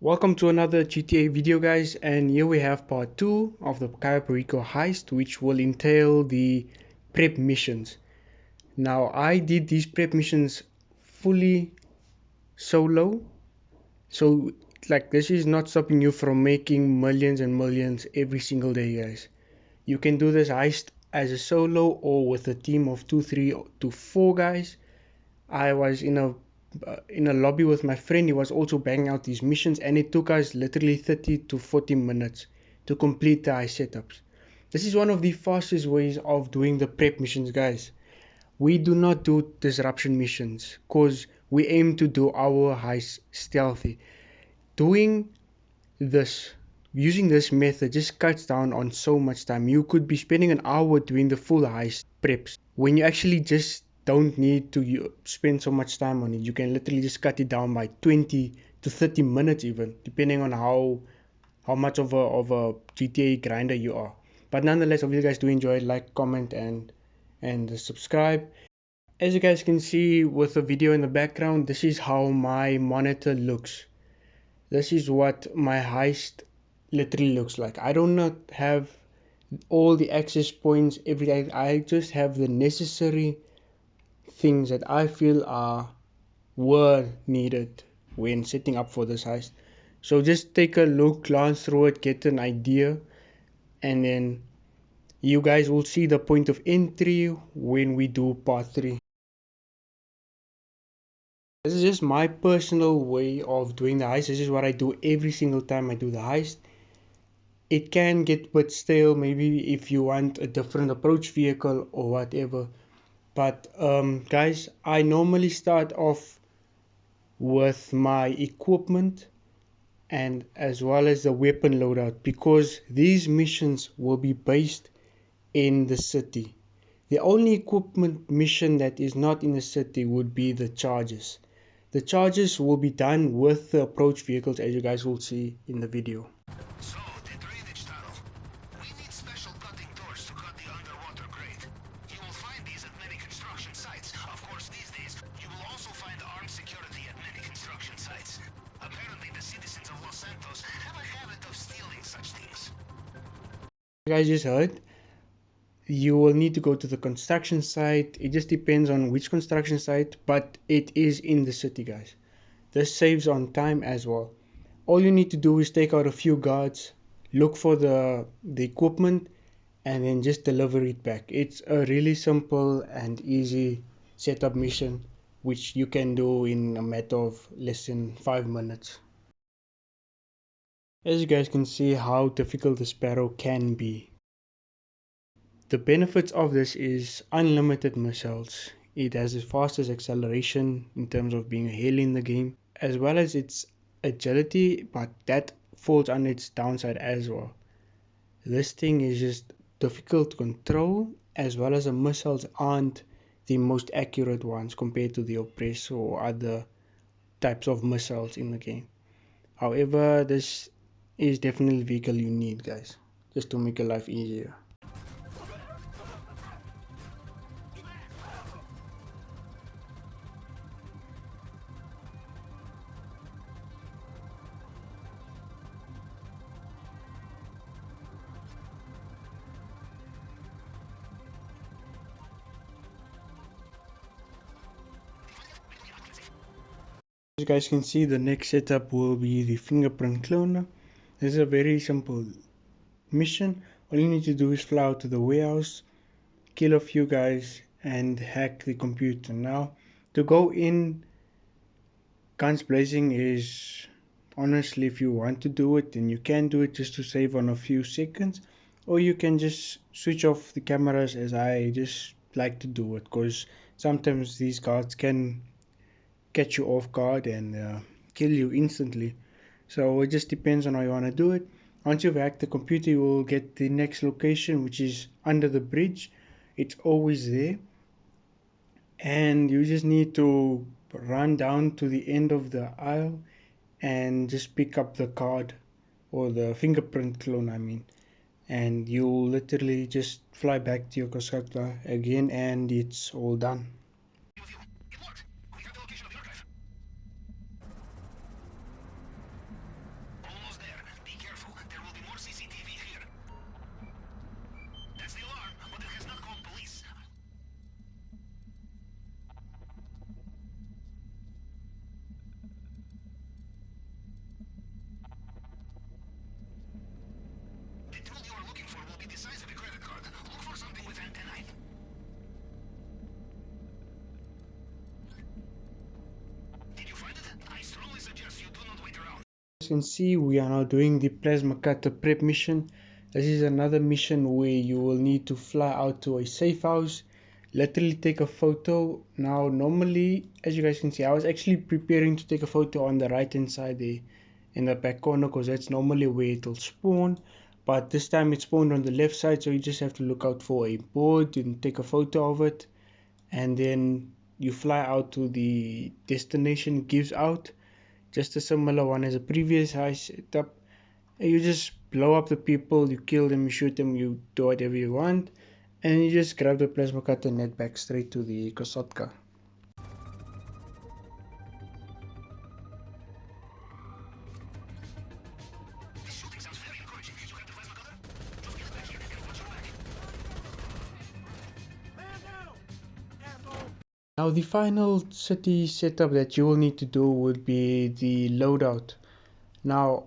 Welcome to another GTA video, guys, and here we have part 2 of the CAYO Perico heist, which will entail the prep missions. Now, I did these prep missions fully solo, so this is not stopping you from making millions and millions every single day, guys. You can do this heist as a solo or with a team of 2, 3 to 4 guys. I was in a lobby with my friend. He was also banging out these missions, and it took us literally 30 to 40 minutes to complete the heist setups. This is one of the fastest ways of doing the prep missions, guys. We do not do disruption missions because we aim to do our heist stealthy. Doing this, using this method, just cuts down on so much time. You could be spending an hour doing the full heist preps when you actually just don't need to spend so much time on it. You can literally just cut it down by 20 to 30 minutes even, depending on how much of a GTA grinder you are. But nonetheless, if you guys do enjoy, like, comment, and subscribe. As you guys can see with the video in the background, this is how my monitor looks. This is what my heist literally looks like. I do not have all the access points every day. I just have the necessary things that I feel were needed when setting up for this heist. So just take a look, glance through it, get an idea, and then you guys will see the point of entry when we do part 3. This is just my personal way of doing the heist. This is what I do every single time I do the heist. It can get a bit stale maybe if you want a different approach vehicle or whatever. But guys, I normally start off with my equipment and as well as the weapon loadout, because these missions will be based in the city. The only equipment mission that is not in the city would be the charges. The charges will be done with the approach vehicles, as you guys will see in the video. So, the drainage tunnel. We need special cutting doors to cut the underwater grate. You will find these at many construction sites. Of course, these days, you will also find armed security at many construction sites. Apparently, the citizens of Los Santos have a habit of stealing such things. You guys just heard, you will need to go to the construction site. It just depends on which construction site, but it is in the city, guys. This saves on time as well. All you need to do is take out a few guards, look for the equipment, and then just deliver it back. It's a really simple and easy setup mission, which you can do in a matter of less than 5 minutes. As you guys can see how difficult the Sparrow can be. The benefits of this is unlimited missiles. It has the fastest acceleration in terms of being a heli in the game, as well as its agility, but that falls under its downside as well. This thing is just difficult to control, as well as the missiles aren't the most accurate ones compared to the Oppressor or other types of missiles in the game. However, this is definitely the vehicle you need, guys, just to make your life easier. As you guys can see, the next setup will be the Fingerprint Clone. This is a very simple mission. All you need to do is fly out to the warehouse, kill a few guys, and hack the computer. Now, to go in guns blazing is, honestly, if you want to do it, then you can do it just to save on a few seconds, or you can just switch off the cameras, as I just like to do it, because sometimes these guards can catch you off guard and kill you instantly. So it just depends on how you want to do it. Once you've hacked the computer, you will get the next location, which is under the bridge. It's always there, and you just need to run down to the end of the aisle and just pick up the card, or the fingerprint clone I mean, and you'll literally just fly back to your constructor again, and it's all done. As you can see, we are now doing the plasma cutter prep mission. This is another mission where you will need to fly out to a safe house, literally take a photo. Now normally, as you guys can see, I was actually preparing to take a photo on the right hand side there in the back corner, because that's normally where it will spawn, but this time it spawned on the left side, so you just have to look out for a board and take a photo of it, and then you fly out to the destination it gives out. Just a similar one as a previous high setup. You just blow up the people, you kill them, you shoot them, you do whatever you want, and you just grab the plasma cutter and head back straight to the Kosatka. Now the final city setup that you will need to do would be the loadout. Now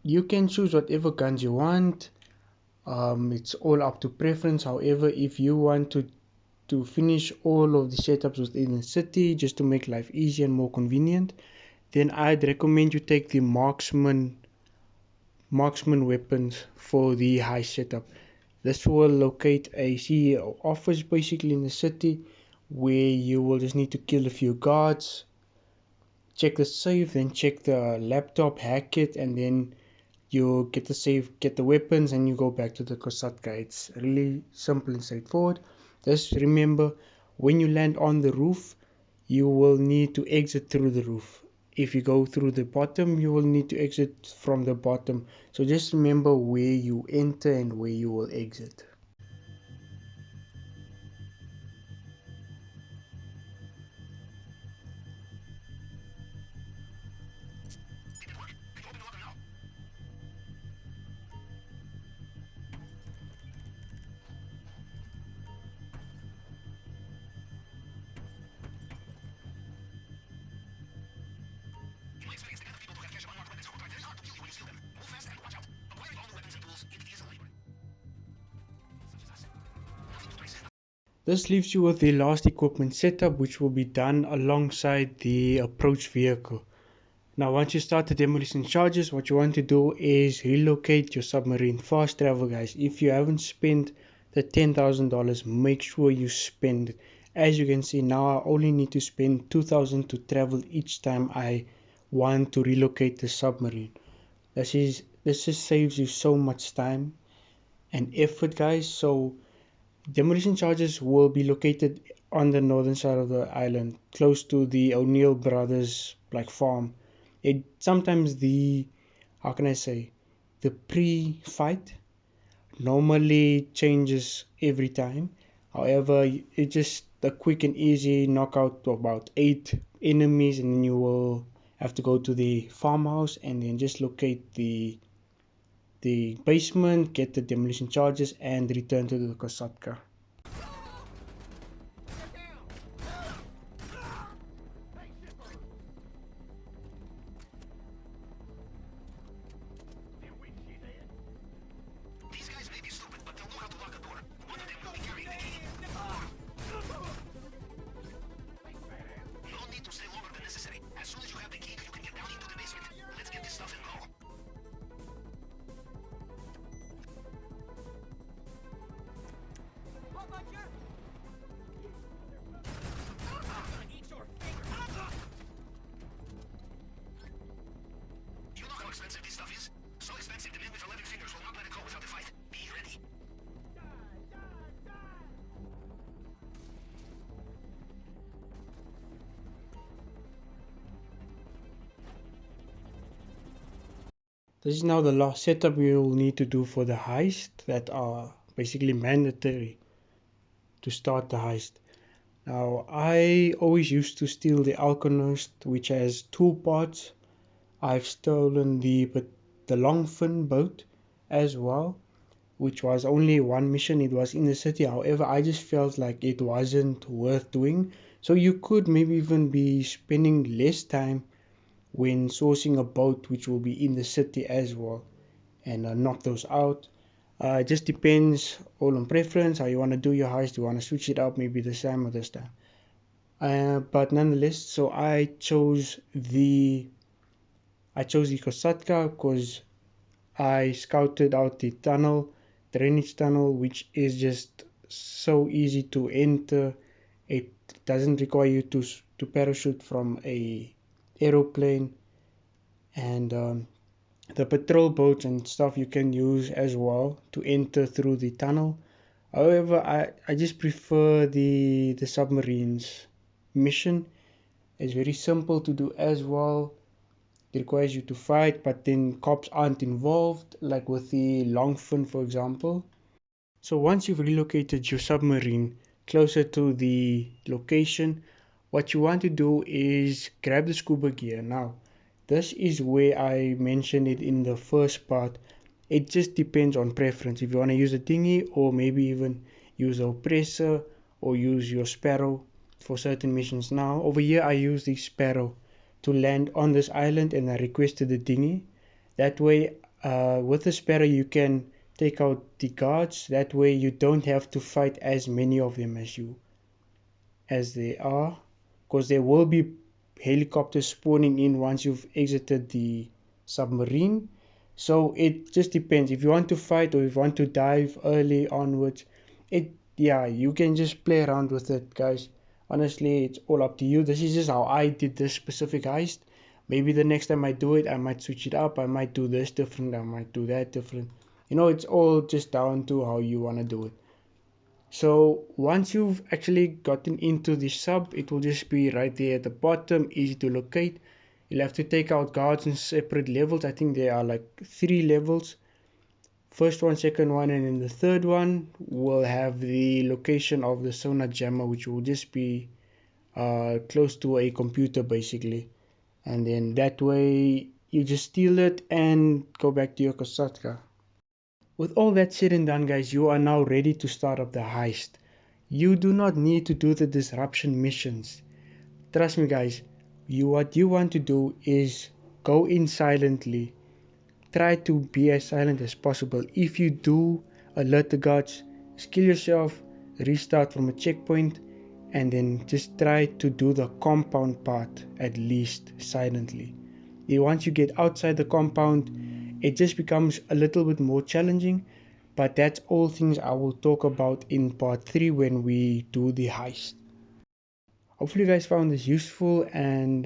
you can choose whatever guns you want. It's all up to preference. However, if you want to finish all of the setups within the city just to make life easier and more convenient, then I'd recommend you take the marksman weapons for the high setup. This will locate a CEO office basically in the city, where you will just need to kill a few guards, check the safe, then check the laptop, hack it, and then you get the safe, get the weapons, and you go back to the Kosatka. It's really simple and straightforward. Just remember, when you land on the roof, you will need to exit through the roof. If you go through the bottom, you will need to exit from the bottom. So just remember where you enter and where you will exit. This leaves you with the last equipment setup, which will be done alongside the approach vehicle. Now once you start the demolition charges, what you want to do is relocate your submarine. Fast travel, guys. If you haven't spent the $10,000, make sure you spend it. As you can see now, I only need to spend $2,000 to travel each time I want to relocate the submarine. This just saves you so much time and effort, guys. So demolition charges will be located on the northern side of the island, close to the O'Neill brothers farm. Sometimes the, how can I say, the pre-fight normally changes every time. However, it's just a quick and easy knockout to about 8 enemies, and then you will have to go to the farmhouse and then just locate the basement, get the demolition charges, and return to the Kosatka. These guys may be stupid, but they'll know how to lock a door. One of them will be carrying the key. No need to stay longer than necessary. As soon as you have the key, you can get down into the basement. Let's get this stuff and go. You know how expensive this stuff is? So expensive, the men with 11 fingers will not let it go without a fight. Be ready. This is now the last setup you will need to do for the heist that are basically mandatory to start the heist. Now, I always used to steal the Alchemist, which has 2 parts. I've stolen the Longfin boat as well, which was only one mission. It was in the city. However, I just felt like it wasn't worth doing. So you could maybe even be spending less time when sourcing a boat which will be in the city as well, and knock those out. It just depends all on preference, how you want to do your heist. You want to switch it up maybe this time or this time. But nonetheless, so I chose the I chose the Kosatka because I scouted out the tunnel, drainage tunnel, which is just so easy to enter. It doesn't require you to parachute from a aeroplane, and the patrol boats and stuff you can use as well to enter through the tunnel. However, I just prefer the submarines mission. It's very simple to do as well. It requires you to fight, but then cops aren't involved, like with the long fin, for example. So once you've relocated your submarine closer to the location, what you want to do is grab the scuba gear. Now, this is where I mentioned it in the first part. It just depends on preference. If you want to use a dinghy, or maybe even use a oppressor, or use your Sparrow for certain missions. Now, over here I use the Sparrow to land on this island, and I requested the dinghy. That way, with the Sparrow you can take out the guards. That way you don't have to fight as many of them as they are, because there will be helicopters spawning in once you've exited the submarine. So it just depends. If you want to fight or if you want to dive early onwards, you can just play around with it, guys. Honestly, it's all up to you. This is just how I did this specific heist. Maybe the next time I do it, I might switch it up. I might do this different. I might do that different. It's all just down to how you want to do it. So once you've actually gotten into the sub, it will just be right there at the bottom, easy to locate. You'll have to take out guards in separate levels. I think there are like 3 levels. First one, second one, and then the third one will have the location of the sonar jammer, which will just be close to a computer basically. And then that way you just steal it and go back to your Kosatka. With all that said and done, guys, you are now ready to start up the heist. You do not need to do the disruption missions. Trust me, guys, what you want to do is go in silently. Try to be as silent as possible. If you do alert the guards, kill yourself, restart from a checkpoint, and then just try to do the compound part at least silently. Once you get outside the compound, it just becomes a little bit more challenging, but that's all things I will talk about in part 3 when we do the heist. Hopefully you guys found this useful, and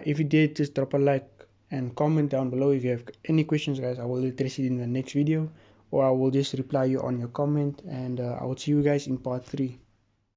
if you did, just drop a like and comment down below. If you have any questions, guys, I will address it in the next video, or I will just reply you on your comment, and I will see you guys in part 3.